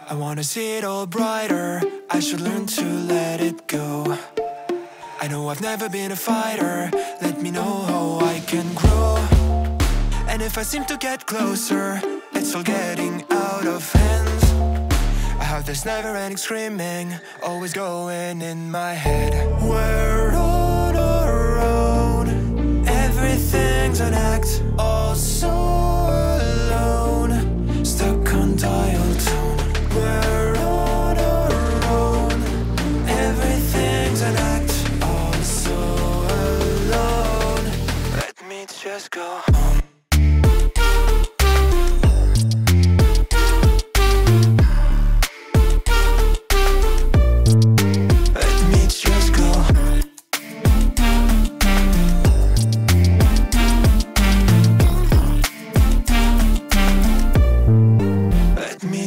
I wanna see it all brighter. I should learn to let it go. I know I've never been a fighter. Let me know how I can grow. And if I seem to get closer, it's all getting out of hands. I have this never-ending screaming, always going in my head. We're on our own. Everything's an act, all so alone. Stuck on dial tone. We're on our own. Everything's an act, all so alone. Let me just go home.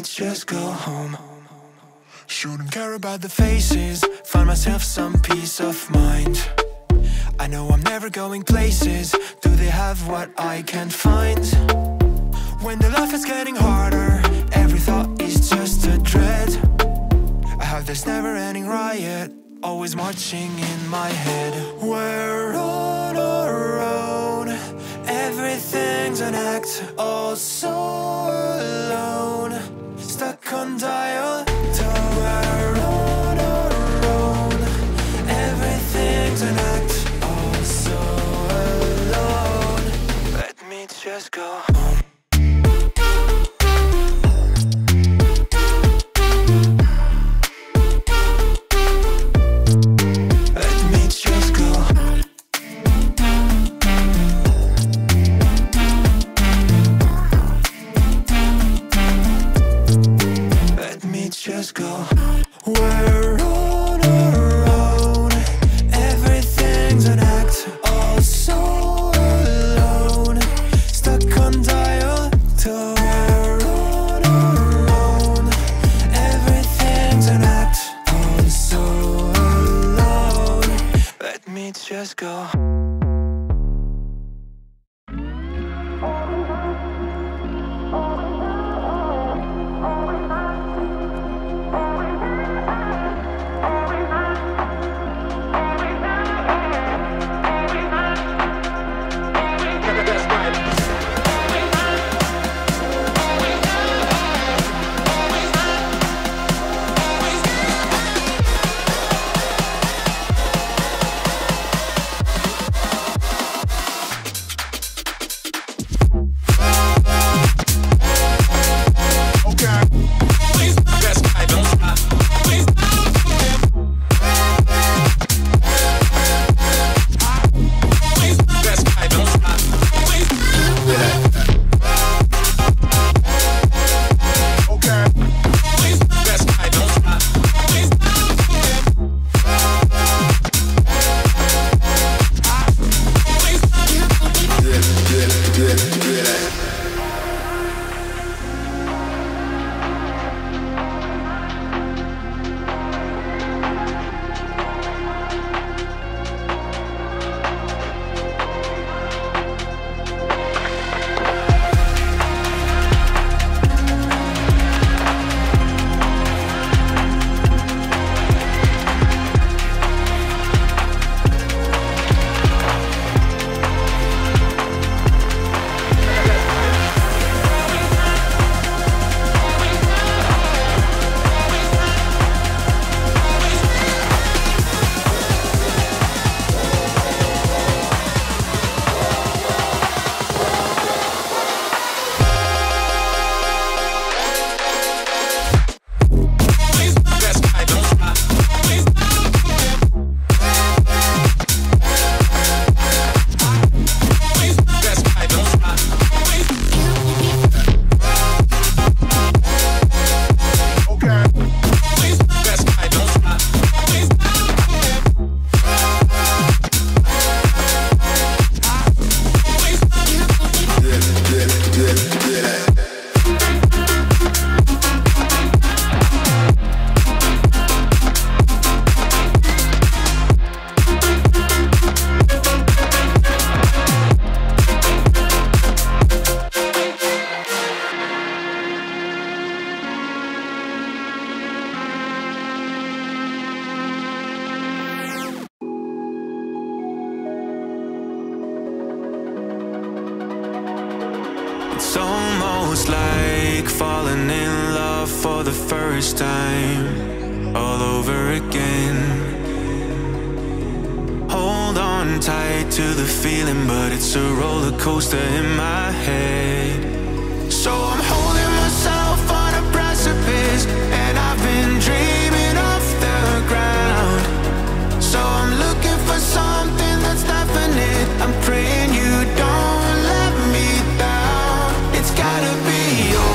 Just go home. Shouldn't care about the faces. Find myself some peace of mind. I know I'm never going places. Do they have what I can't find? When the life is getting harder, every thought is just a dread. I have this never-ending riot, always marching in my head. We're on our own. Everything's an act, all so alone. Stuck on dial tone. We're on our own. Everything's an act, all so alone. Let me just go home. Let me just go home. Just go. We're on our own. Everything's an act, all so alone. Stuck on dial tone. We're on our own. Everything's an act, all so alone. Let me just go. for the first time, all over again. Hold on tight to the feeling, but it's a roller coaster in my head. So I'm holding myself on a precipice, and I've been dreaming off the ground. So I'm looking for something that's definite. I'm praying you don't let me down. It's gotta be all.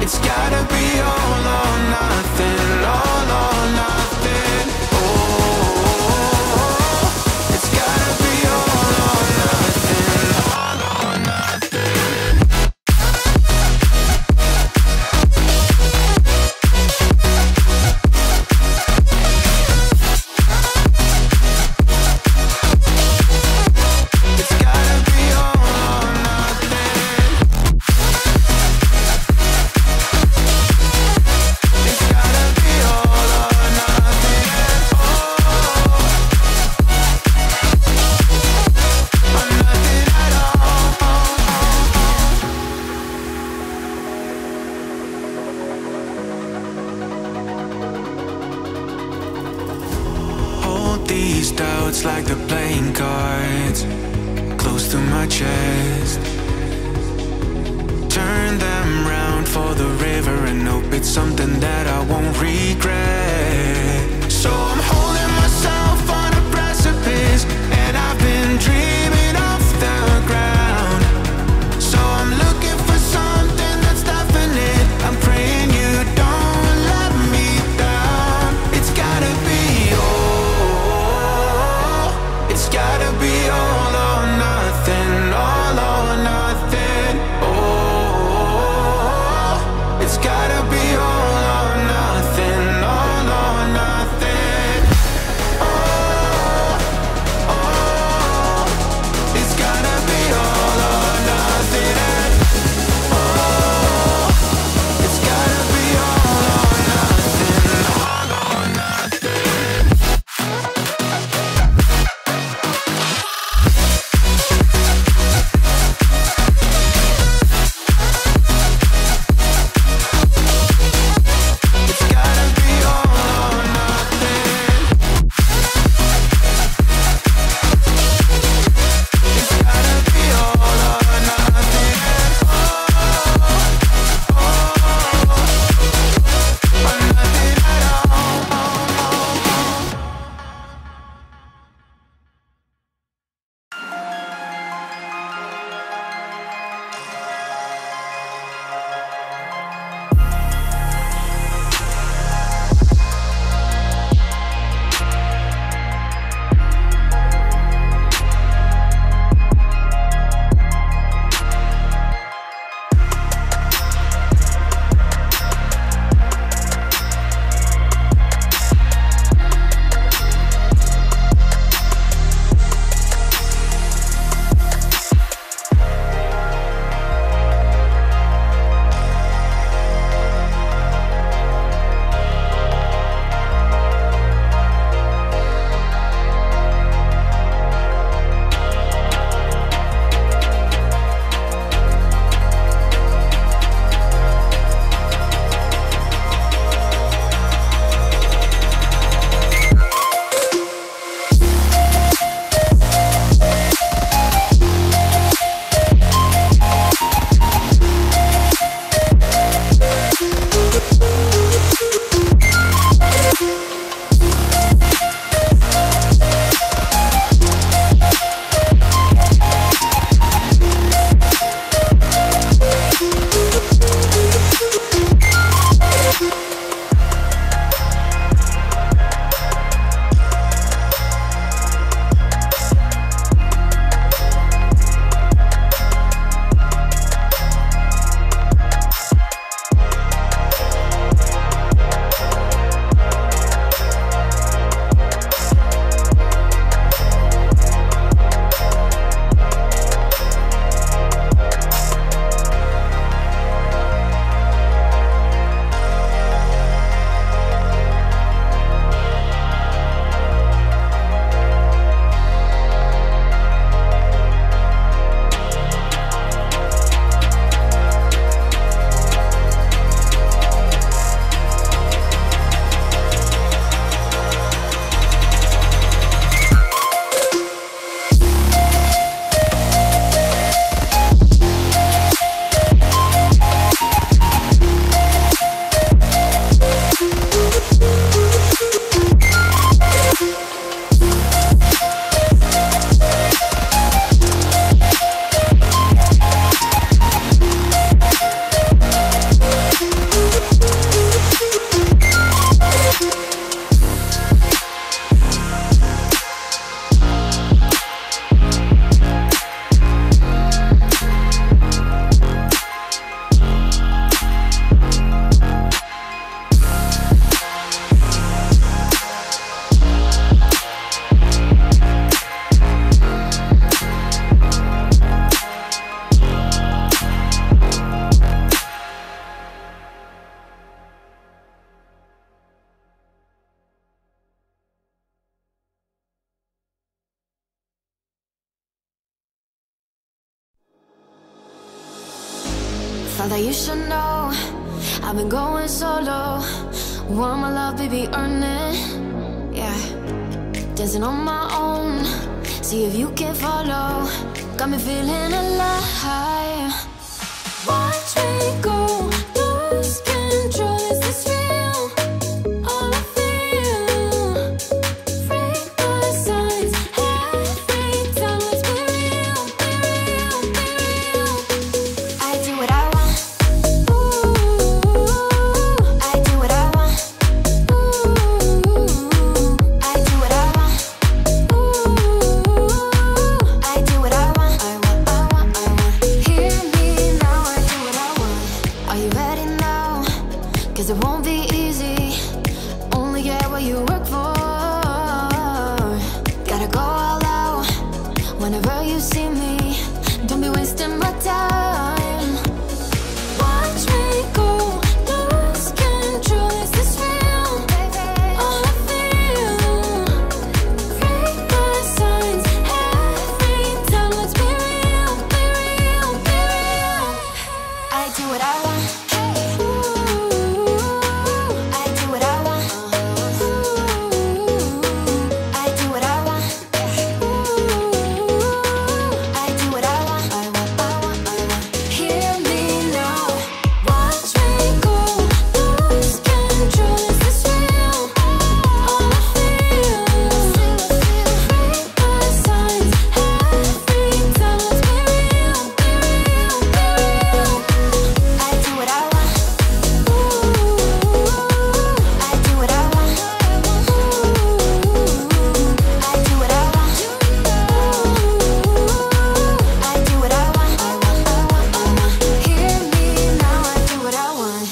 It's gotta be all or nothing. All or nothing. Oh, it's gotta be all or nothing. All or nothing. These doubts like the playing cards close to my chest. Turn them round for the river and hope it's something that I won't regret. So I'm holding myself on a precipice, and I've been dreaming off the ground. So I'm looking for something that's definite. I'm praying you don't let me down. It's gotta be it's gotta be all or nothing, all or nothing. Oh, it's gotta be all or Now that you should know, I've been going solo. Want my love, baby, earn it. Yeah, dancing on my own. See if you can follow. Got me feeling alive. Watch me go, lose control. Is this real? All I feel. Break the signs. Every time, let's be real, be real, be real. I do what I want. Ooh, I do what I want. Ooh, I do what I want. Ooh, I do what I want. I want, I want, I want. Hear me now, I do what I want. Are you ready now? 'Cause it won't be easy. Only get what you work for. Gotta go all out whenever you see me. Don't be wasting my time. Watch me go, lose control. Is this real? All I feel. Break the signs. Every time, let's be real, be real, be real. I do what I want. Ooh, I do what I want. Ooh, I do what I want. Ooh, I do what I want. I want, I want, I want. Hear me now. Watch me go, lose control. Is this real? All I feel. Break the signs. Every time, let's be real, be real, be real. I do what I want. Ooh, I do what I want. Ooh, I do what I want. Ooh, I do what I want. I want, I want, I want. Hear me now, I do what I want.